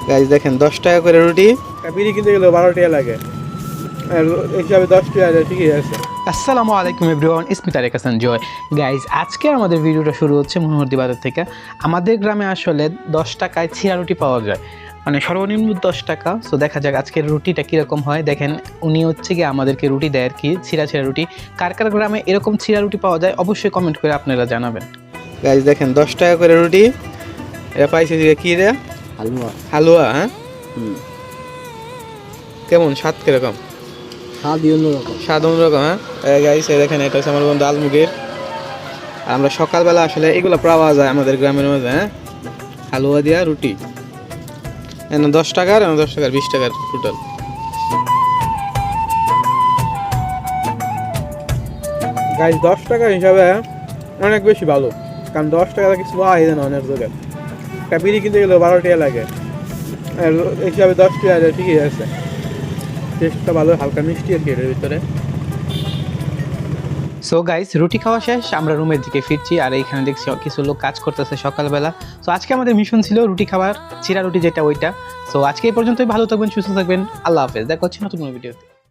Guys দেখেন 10 টাকা করে রুটি, বিড়ি কিনতে গেলে 12 টাকা লাগে, আর এই হিসাবে 10 টাকা ঠিকই আছে। আসসালামু আলাইকুম এভরিওয়ান, ইসমি তারেক হাসান জয়। গাইজ আজকে আমাদের ভিডিওটা শুরু হচ্ছে মনোহরদী বাজার থেকে। আমাদের গ্রামে আসলে 10 টাকায় ছিঁড়া রুটি পাওয়া যায়, মানে সর্বনিম্ন 10 টাকা। সো দেখা যাক আজকের রুটিটা কীরকম হয়। দেখেন উনি হচ্ছে গিয়ে আমাদেরকে রুটি দেয় আর কি, ছিঁড়া রুটি। কার কার গ্রামে এরকম ছিঁড়া রুটি পাওয়া যায় অবশ্যই কমেন্ট করে আপনারা জানাবেন। গাইস দেখেন 10 টাকা করে রুটি, এটা পাইছে যে কি রে? হালুয়া। হালুয়া। হ্যাঁ, কেমন স্বাদ কিরকম? স্বাদ অন্যরকম। স্বাদ অন্যরকম। হ্যাঁ গাইস এই দেখেন এটা হচ্ছে আমার বন্ধু আলমুগের। আমরা সকালবেলা আসলে এগুলো পাওয়া যায় আমাদের গ্রামের মধ্যে। হ্যাঁ, হালুয়া দিয়া রুটি, 10 টাকার 10 টাকার 20 টাকার টোটাল। গাইস 10 টাকার হিসাবে অনেক বেশি ভালো, কারণ 10 টাকা কিছু পাওয়া যায় না অনেক জায়গায়। একটা বিড়ি কিনতে গেলে 12 টাকা লাগে, আর এই হিসাবে 10 টাকা ঠিকই আছে। টেস্টটা ভালো, হালকা মিষ্টি আর কি এর ভিতরে। সো গাইস রুটি খাওয়া শেষ, আমরা রুমের দিকে ফিরছি। আর এইখানে দেখছি কিছু লোক কাজ করতেছে সকালবেলা। সো আজকে আমাদের মিশন ছিল রুটি খাওয়ার, ছিঁড়া রুটি যেটা ওইটা। সো আজকে এই পর্যন্তই, ভালো থাকবেন, সুস্থ থাকবেন, আল্লাহ হাফেজ। দেখা হচ্ছে নতুন কোনো ভিডিওতে।